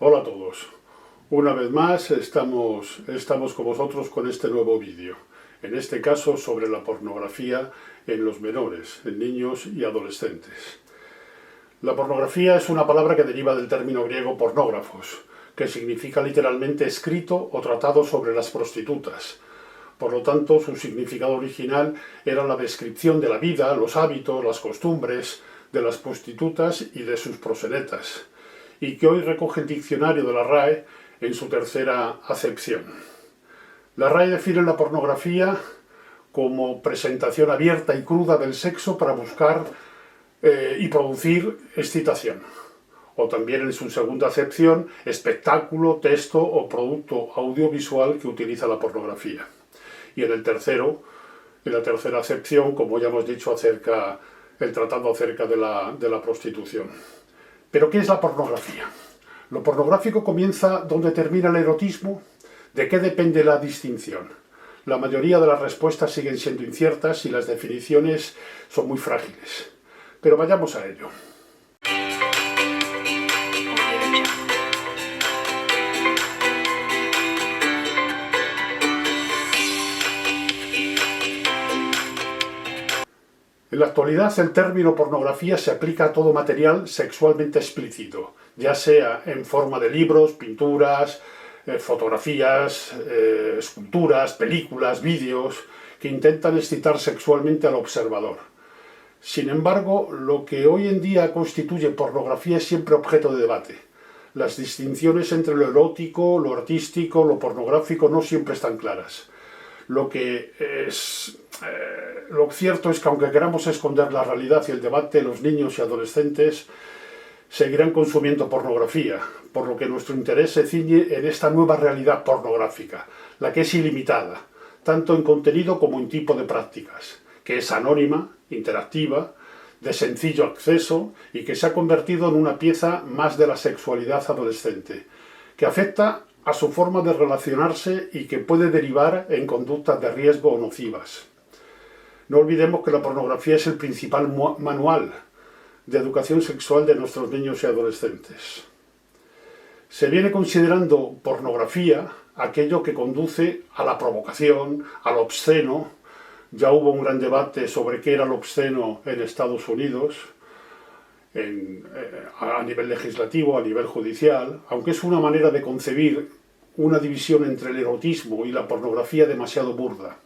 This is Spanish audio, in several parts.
Hola a todos. Una vez más estamos con vosotros con este nuevo vídeo. En este caso sobre la pornografía en los menores, en niños y adolescentes. La pornografía es una palabra que deriva del término griego pornógrafos, que significa literalmente escrito o tratado sobre las prostitutas. Por lo tanto, su significado original era la descripción de la vida, los hábitos, las costumbres de las prostitutas y de sus proxenetas, y que hoy recoge el diccionario de la RAE en su tercera acepción. La RAE define la pornografía como presentación abierta y cruda del sexo para buscar y producir excitación. O también en su segunda acepción, espectáculo, texto o producto audiovisual que utiliza la pornografía. Y en la tercera acepción, como ya hemos dicho, el tratado acerca de la prostitución. ¿Pero qué es la pornografía? ¿Lo pornográfico comienza donde termina el erotismo? ¿De qué depende la distinción? La mayoría de las respuestas siguen siendo inciertas y las definiciones son muy frágiles. Pero vayamos a ello. En la actualidad, el término pornografía se aplica a todo material sexualmente explícito, ya sea en forma de libros, pinturas, fotografías, esculturas, películas, vídeos, que intentan excitar sexualmente al observador. Sin embargo, lo que hoy en día constituye pornografía es siempre objeto de debate. Las distinciones entre lo erótico, lo artístico, lo pornográfico no siempre están claras. Lo cierto es que aunque queramos esconder la realidad y el debate, los niños y adolescentes seguirán consumiendo pornografía, por lo que nuestro interés se ciñe en esta nueva realidad pornográfica, la que es ilimitada, tanto en contenido como en tipo de prácticas, que es anónima, interactiva, de sencillo acceso y que se ha convertido en una pieza más de la sexualidad adolescente, que afecta a su forma de relacionarse y que puede derivar en conductas de riesgo o nocivas. No olvidemos que la pornografía es el principal manual de educación sexual de nuestros niños y adolescentes. Se viene considerando pornografía aquello que conduce a la provocación, al obsceno. Ya hubo un gran debate sobre qué era lo obsceno en Estados Unidos, a nivel legislativo, a nivel judicial, aunque es una manera de concebir una división entre el erotismo y la pornografía demasiado burda.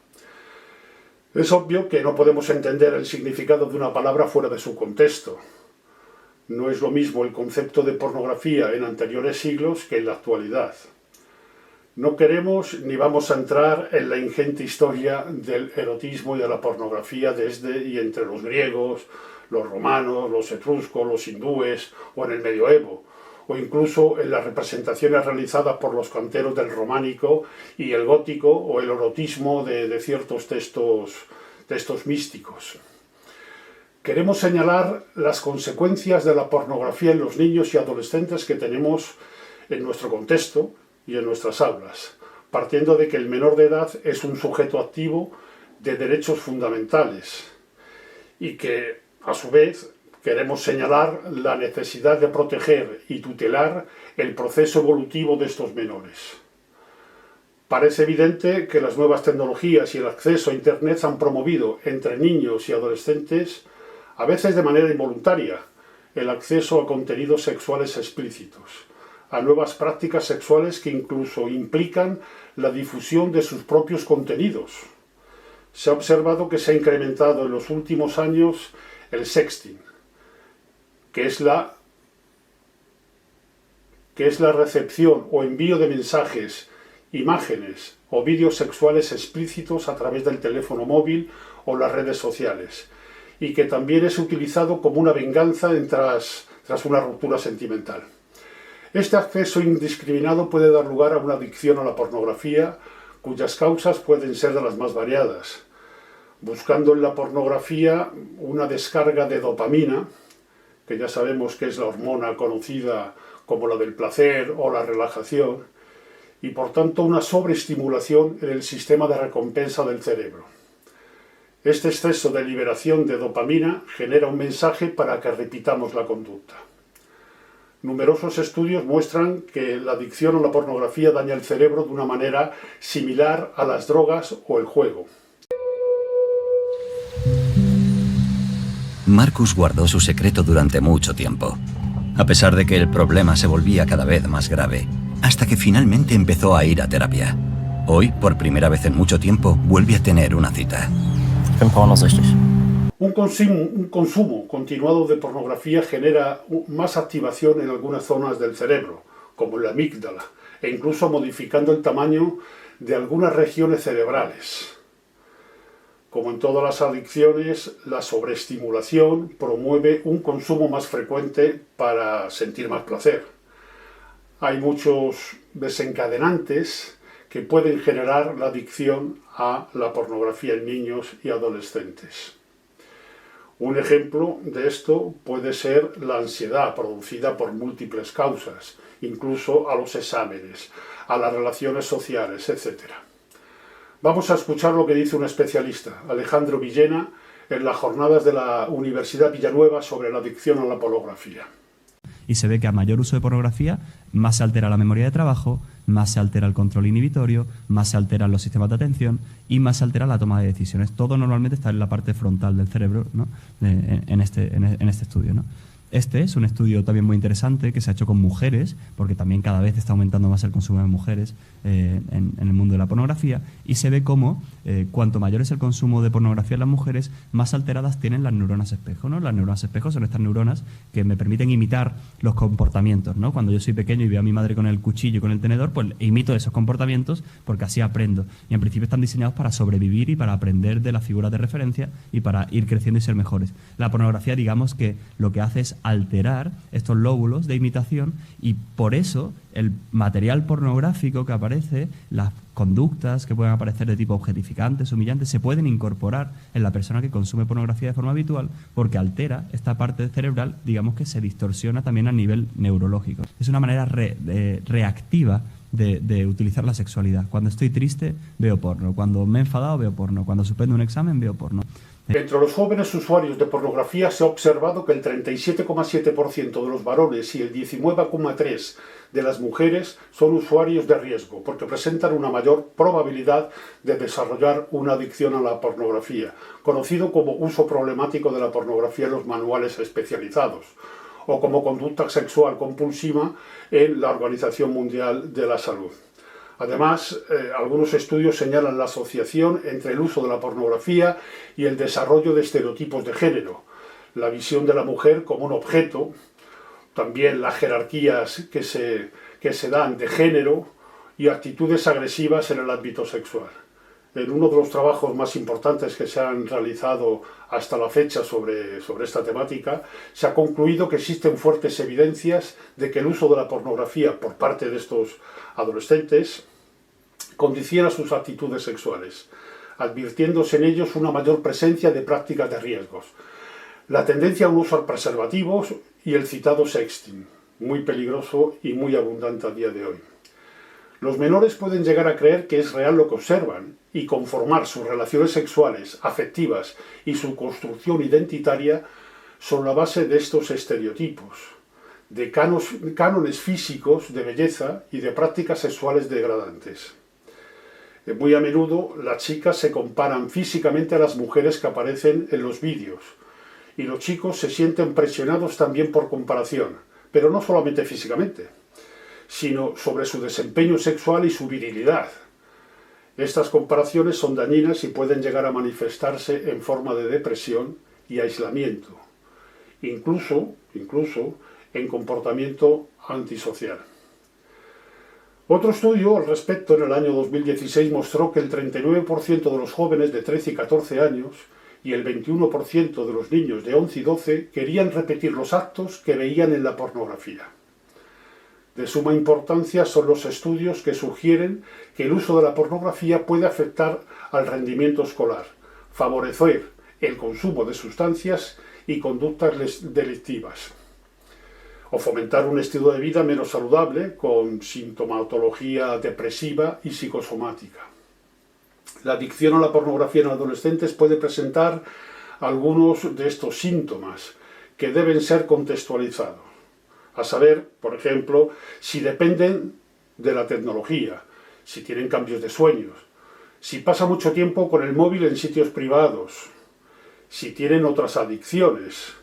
Es obvio que no podemos entender el significado de una palabra fuera de su contexto. No es lo mismo el concepto de pornografía en anteriores siglos que en la actualidad. No queremos ni vamos a entrar en la ingente historia del erotismo y de la pornografía desde y entre los griegos, los romanos, los etruscos, los hindúes o en el medioevo, o incluso en las representaciones realizadas por los canteros del románico y el gótico o el erotismo de ciertos textos místicos. Queremos señalar las consecuencias de la pornografía en los niños y adolescentes que tenemos en nuestro contexto y en nuestras aulas, partiendo de que el menor de edad es un sujeto activo de derechos fundamentales y que, a su vez, queremos señalar la necesidad de proteger y tutelar el proceso evolutivo de estos menores. Parece evidente que las nuevas tecnologías y el acceso a Internet han promovido entre niños y adolescentes, a veces de manera involuntaria, el acceso a contenidos sexuales explícitos, a nuevas prácticas sexuales que incluso implican la difusión de sus propios contenidos. Se ha observado que se ha incrementado en los últimos años el sexting, que es la recepción o envío de mensajes, imágenes o vídeos sexuales explícitos a través del teléfono móvil o las redes sociales, y que también es utilizado como una venganza tras una ruptura sentimental. Este acceso indiscriminado puede dar lugar a una adicción a la pornografía, cuyas causas pueden ser de las más variadas, buscando en la pornografía una descarga de dopamina, que ya sabemos que es la hormona conocida como la del placer o la relajación, y por tanto una sobreestimulación en el sistema de recompensa del cerebro. Este exceso de liberación de dopamina genera un mensaje para que repitamos la conducta. Numerosos estudios muestran que la adicción a la pornografía daña el cerebro de una manera similar a las drogas o el juego. Marcus guardó su secreto durante mucho tiempo, a pesar de que el problema se volvía cada vez más grave, hasta que finalmente empezó a ir a terapia. Hoy, por primera vez en mucho tiempo, vuelve a tener una cita. Un consumo continuado de pornografía genera más activación en algunas zonas del cerebro, como la amígdala, e incluso modificando el tamaño de algunas regiones cerebrales. Como en todas las adicciones, la sobreestimulación promueve un consumo más frecuente para sentir más placer. Hay muchos desencadenantes que pueden generar la adicción a la pornografía en niños y adolescentes. Un ejemplo de esto puede ser la ansiedad producida por múltiples causas, incluso a los exámenes, a las relaciones sociales, etc. Vamos a escuchar lo que dice un especialista, Alejandro Villena, en las jornadas de la Universidad Villanueva sobre la adicción a la pornografía. Y se ve que a mayor uso de pornografía, más se altera la memoria de trabajo, más se altera el control inhibitorio, más se alteran los sistemas de atención y más se altera la toma de decisiones. Todo normalmente está en la parte frontal del cerebro, ¿no? en este estudio, ¿no? Este es un estudio también muy interesante que se ha hecho con mujeres, porque también cada vez está aumentando más el consumo de mujeres en el mundo de la pornografía, y se ve cómo cuanto mayor es el consumo de pornografía en las mujeres, más alteradas tienen las neuronas espejo, ¿no? Las neuronas espejo son estas neuronas que me permiten imitar los comportamientos, ¿no? Cuando yo soy pequeño y veo a mi madre con el cuchillo y con el tenedor, pues imito esos comportamientos porque así aprendo. Y en principio están diseñados para sobrevivir y para aprender de las figuras de referencia y para ir creciendo y ser mejores. La pornografía, digamos que lo que hace es alterar estos lóbulos de imitación, y por eso el material pornográfico que aparece, las conductas que pueden aparecer de tipo objetificantes, humillantes, se pueden incorporar en la persona que consume pornografía de forma habitual, porque altera esta parte cerebral, digamos que se distorsiona también a nivel neurológico. Es una manera reactiva de utilizar la sexualidad. Cuando estoy triste, veo porno. Cuando me he enfadado, veo porno. Cuando suspendo un examen, veo porno. Entre los jóvenes usuarios de pornografía se ha observado que el 37,7% de los varones y el 19,3% de las mujeres son usuarios de riesgo, porque presentan una mayor probabilidad de desarrollar una adicción a la pornografía, conocido como uso problemático de la pornografía en los manuales especializados, o como conducta sexual compulsiva en la Organización Mundial de la Salud. Además, algunos estudios señalan la asociación entre el uso de la pornografía y el desarrollo de estereotipos de género, la visión de la mujer como un objeto, también las jerarquías que se dan de género y actitudes agresivas en el ámbito sexual. En uno de los trabajos más importantes que se han realizado hasta la fecha sobre esta temática, se ha concluido que existen fuertes evidencias de que el uso de la pornografía por parte de estos adolescentes condiciona sus actitudes sexuales, advirtiéndose en ellos una mayor presencia de prácticas de riesgos. La tendencia a usar preservativos y el citado sexting, muy peligroso y muy abundante a día de hoy. Los menores pueden llegar a creer que es real lo que observan y conformar sus relaciones sexuales, afectivas y su construcción identitaria sobre la base de estos estereotipos, de cánones físicos de belleza y de prácticas sexuales degradantes. Muy a menudo las chicas se comparan físicamente a las mujeres que aparecen en los vídeos, y los chicos se sienten presionados también por comparación, pero no solamente físicamente, sino sobre su desempeño sexual y su virilidad. Estas comparaciones son dañinas y pueden llegar a manifestarse en forma de depresión y aislamiento, incluso en comportamiento antisocial. Otro estudio al respecto en el año 2016 mostró que el 39% de los jóvenes de 13 y 14 años y el 21% de los niños de 11 y 12 querían repetir los actos que veían en la pornografía. De suma importancia son los estudios que sugieren que el uso de la pornografía puede afectar al rendimiento escolar, favorecer el consumo de sustancias y conductas delictivas, o fomentar un estilo de vida menos saludable con sintomatología depresiva y psicosomática. La adicción a la pornografía en adolescentes puede presentar algunos de estos síntomas que deben ser contextualizados. a saber, por ejemplo, si dependen de la tecnología, si tienen cambios de sueños, si pasa mucho tiempo con el móvil en sitios privados, si tienen otras adicciones,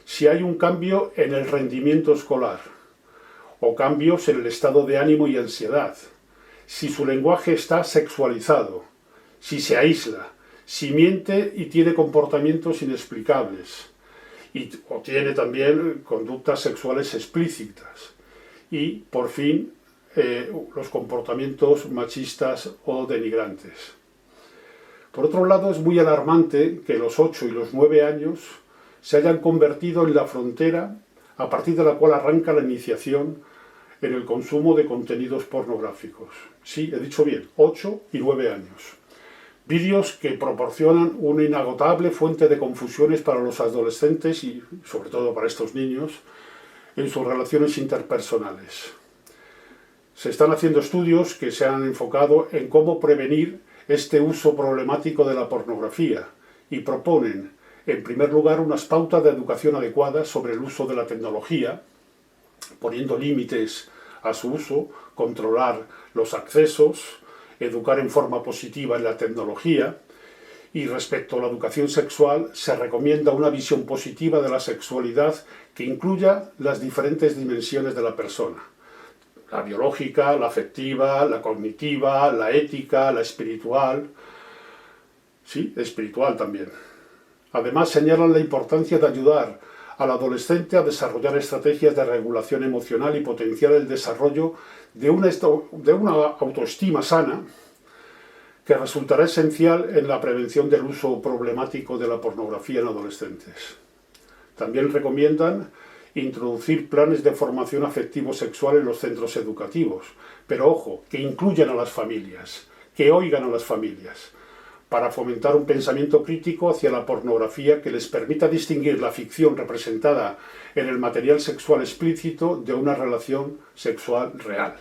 si hay un cambio en el rendimiento escolar o cambios en el estado de ánimo y ansiedad, si su lenguaje está sexualizado, si se aísla, si miente y tiene comportamientos inexplicables, o tiene también conductas sexuales explícitas, y, por fin, los comportamientos machistas o denigrantes. Por otro lado, es muy alarmante que los 8 y los 9 años se hayan convertido en la frontera a partir de la cual arranca la iniciación en el consumo de contenidos pornográficos. Sí, he dicho bien, 8 y 9 años. Vídeos que proporcionan una inagotable fuente de confusiones para los adolescentes y, sobre todo, para estos niños en sus relaciones interpersonales. Se están haciendo estudios que se han enfocado en cómo prevenir este uso problemático de la pornografía y proponen, en primer lugar, unas pautas de educación adecuadas sobre el uso de la tecnología, poniendo límites a su uso, controlar los accesos, educar en forma positiva en la tecnología, y respecto a la educación sexual se recomienda una visión positiva de la sexualidad que incluya las diferentes dimensiones de la persona: la biológica, la afectiva, la cognitiva, la ética, la espiritual. Sí, espiritual también. Además, señalan la importancia de ayudar al adolescente a desarrollar estrategias de regulación emocional y potenciar el desarrollo de una autoestima sana, que resultará esencial en la prevención del uso problemático de la pornografía en adolescentes. También recomiendan introducir planes de formación afectivo-sexual en los centros educativos, pero ojo, que incluyan a las familias, que oigan a las familias, para fomentar un pensamiento crítico hacia la pornografía que les permita distinguir la ficción representada en el material sexual explícito de una relación sexual real.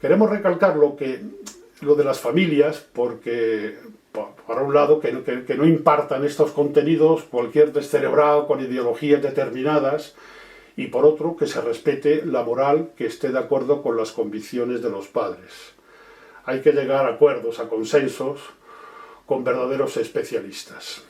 Queremos recalcar lo de las familias, porque, por un lado, que no impartan estos contenidos cualquier descerebrado con ideologías determinadas, y por otro, que se respete la moral que esté de acuerdo con las convicciones de los padres. Hay que llegar a acuerdos, a consensos, con verdaderos especialistas.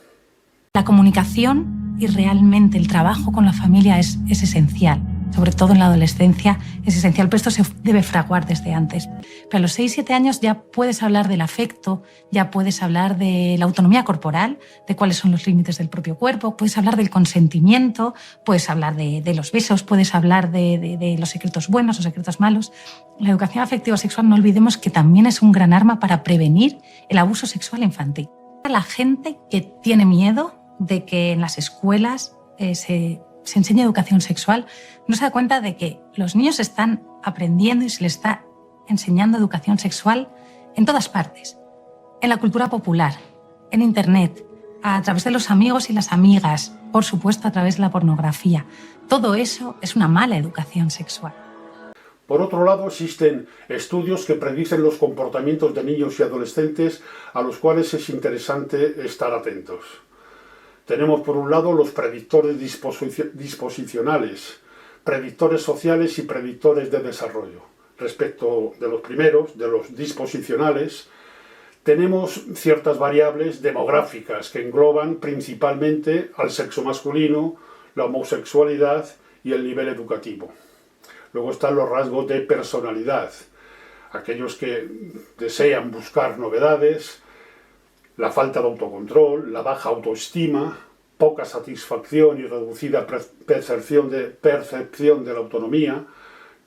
La comunicación y realmente el trabajo con la familia es esencial. Sobre todo en la adolescencia es esencial, pero esto se debe fraguar desde antes. Pero a los 6-7 años ya puedes hablar del afecto, ya puedes hablar de la autonomía corporal, de cuáles son los límites del propio cuerpo, puedes hablar del consentimiento, puedes hablar de los besos, puedes hablar de los secretos buenos o secretos malos. La educación afectivo-sexual, no olvidemos que también es un gran arma para prevenir el abuso sexual infantil. La gente que tiene miedo de que en las escuelas se enseña educación sexual, no se da cuenta de que los niños están aprendiendo y se les está enseñando educación sexual en todas partes. En la cultura popular, en Internet, a través de los amigos y las amigas, por supuesto a través de la pornografía. Todo eso es una mala educación sexual. Por otro lado, existen estudios que predicen los comportamientos de niños y adolescentes a los cuales es interesante estar atentos. Tenemos, por un lado, los predictores disposicionales, predictores sociales y predictores de desarrollo. Respecto de los primeros, de los disposicionales, tenemos ciertas variables demográficas que engloban principalmente al sexo masculino, la homosexualidad y el nivel educativo. Luego están los rasgos de personalidad, aquellos que desean buscar novedades, la falta de autocontrol, la baja autoestima, poca satisfacción y reducida percepción de la autonomía,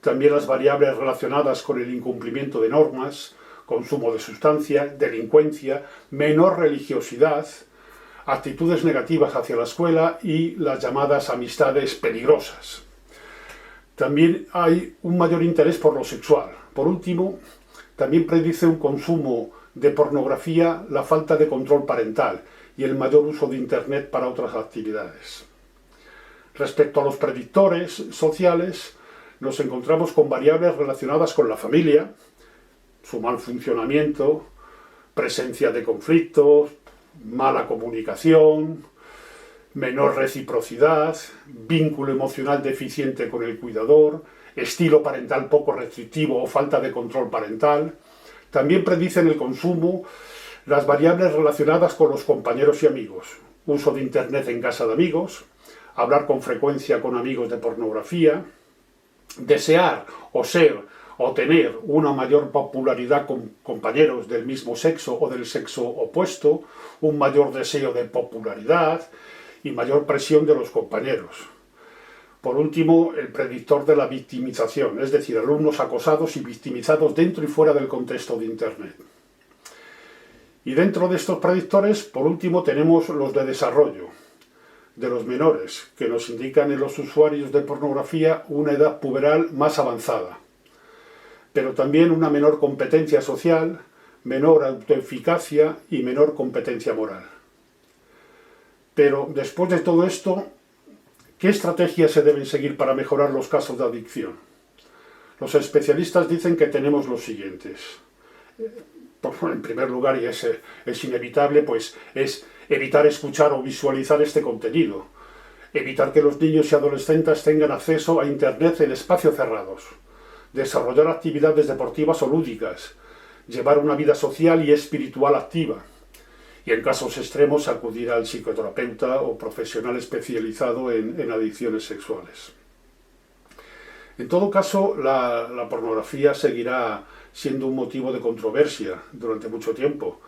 también las variables relacionadas con el incumplimiento de normas, consumo de sustancias, delincuencia, menor religiosidad, actitudes negativas hacia la escuela y las llamadas amistades peligrosas. También hay un mayor interés por lo sexual. Por último, también predice un consumo de pornografía, la falta de control parental y el mayor uso de Internet para otras actividades. Respecto a los predictores sociales, nos encontramos con variables relacionadas con la familia, su mal funcionamiento, presencia de conflictos, mala comunicación, menor reciprocidad, vínculo emocional deficiente con el cuidador, estilo parental poco restrictivo o falta de control parental. También predicen el consumo las variables relacionadas con los compañeros y amigos, uso de internet en casa de amigos, hablar con frecuencia con amigos de pornografía, desear o ser o tener una mayor popularidad con compañeros del mismo sexo o del sexo opuesto, un mayor deseo de popularidad y mayor presión de los compañeros. Por último, el predictor de la victimización, es decir, alumnos acosados y victimizados dentro y fuera del contexto de Internet. Y dentro de estos predictores, por último, tenemos los de desarrollo de los menores, que nos indican en los usuarios de pornografía una edad puberal más avanzada, pero también una menor competencia social, menor autoeficacia y menor competencia moral. Pero después de todo esto, ¿qué estrategias se deben seguir para mejorar los casos de adicción? Los especialistas dicen que tenemos los siguientes. En primer lugar, y es inevitable, pues es evitar escuchar o visualizar este contenido. Evitar que los niños y adolescentes tengan acceso a Internet en espacios cerrados. Desarrollar actividades deportivas o lúdicas. Llevar una vida social y espiritual activa. Y en casos extremos acudir al psicoterapeuta o profesional especializado en adicciones sexuales. En todo caso, la pornografía seguirá siendo un motivo de controversia durante mucho tiempo,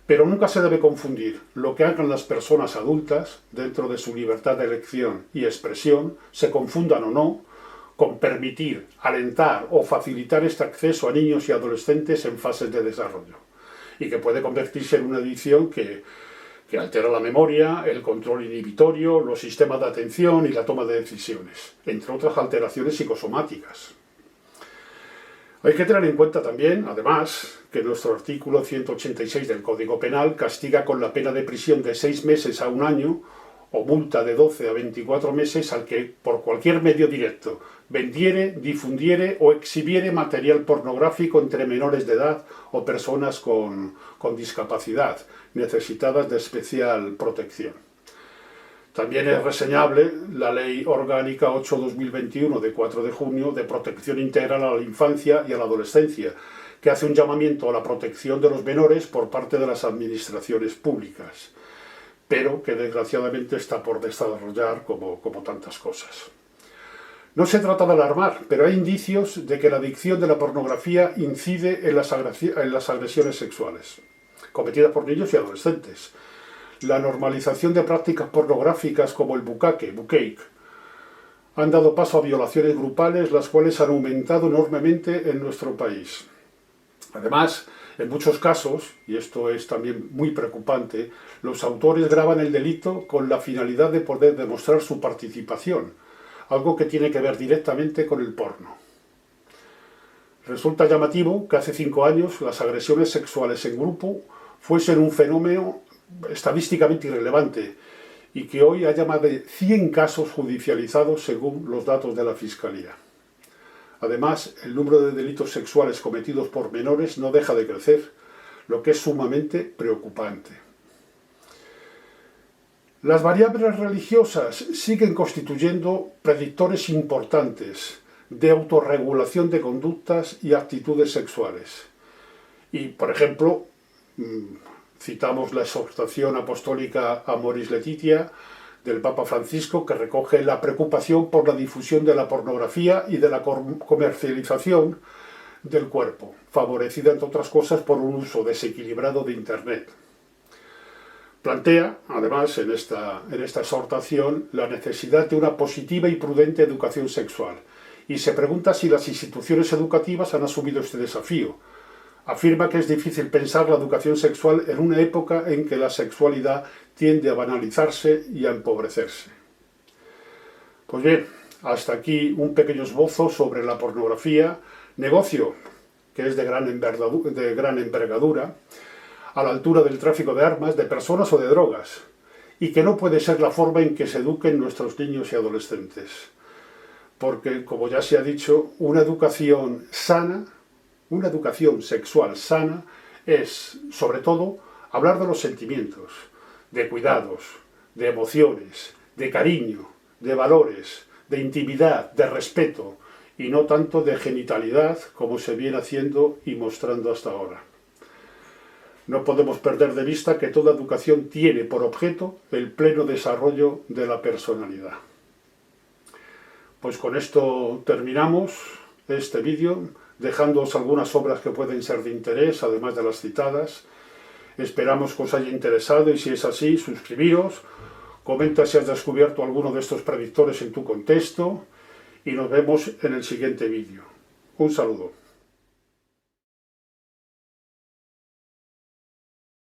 pero nunca se debe confundir lo que hagan las personas adultas dentro de su libertad de elección y expresión, se confundan o no, con permitir, alentar o facilitar este acceso a niños y adolescentes en fases de desarrollo, y que puede convertirse en una adicción que altera la memoria, el control inhibitorio, los sistemas de atención y la toma de decisiones, entre otras alteraciones psicosomáticas. Hay que tener en cuenta también, además, que nuestro artículo 186 del Código Penal castiga con la pena de prisión de 6 meses a 1 año o multa de 12 a 24 meses al que, por cualquier medio directo, vendiere, difundiere o exhibiere material pornográfico entre menores de edad o personas con discapacidad, necesitadas de especial protección. También es reseñable la Ley Orgánica 8/2021 de 4 de junio de protección integral a la infancia y a la adolescencia, que hace un llamamiento a la protección de los menores por parte de las administraciones públicas, pero que desgraciadamente está por desarrollar como tantas cosas. No se trata de alarmar, pero hay indicios de que la adicción de la pornografía incide en las agresiones sexuales cometidas por niños y adolescentes. La normalización de prácticas pornográficas como el bukkake, han dado paso a violaciones grupales, las cuales han aumentado enormemente en nuestro país. Además, en muchos casos, y esto es también muy preocupante, los autores graban el delito con la finalidad de poder demostrar su participación, algo que tiene que ver directamente con el porno. Resulta llamativo que hace 5 años las agresiones sexuales en grupo fuesen un fenómeno estadísticamente irrelevante y que hoy haya más de 100 casos judicializados según los datos de la Fiscalía. Además, el número de delitos sexuales cometidos por menores no deja de crecer, lo que es sumamente preocupante. Las variables religiosas siguen constituyendo predictores importantes de autorregulación de conductas y actitudes sexuales. Y, por ejemplo, citamos la exhortación apostólica Amoris Laetitia del Papa Francisco, que recoge la preocupación por la difusión de la pornografía y de la comercialización del cuerpo, favorecida, entre otras cosas, por un uso desequilibrado de Internet. Plantea, además, en esta exhortación, la necesidad de una positiva y prudente educación sexual, y se pregunta si las instituciones educativas han asumido este desafío. Afirma que es difícil pensar la educación sexual en una época en que la sexualidad tiende a banalizarse y a empobrecerse. Pues bien, hasta aquí un pequeño esbozo sobre la pornografía, negocio que es de gran envergadura, a la altura del tráfico de armas, de personas o de drogas, y que no puede ser la forma en que se eduquen nuestros niños y adolescentes. Porque, como ya se ha dicho, una educación sana, una educación sexual sana, es, sobre todo, hablar de los sentimientos, de cuidados, de emociones, de cariño, de valores, de intimidad, de respeto, y no tanto de genitalidad como se viene haciendo y mostrando hasta ahora. No podemos perder de vista que toda educación tiene por objeto el pleno desarrollo de la personalidad. Pues con esto terminamos este vídeo, dejándoos algunas obras que pueden ser de interés, además de las citadas. Esperamos que os haya interesado y si es así, suscribiros, comenta si has descubierto alguno de estos predictores en tu contexto y nos vemos en el siguiente vídeo. Un saludo.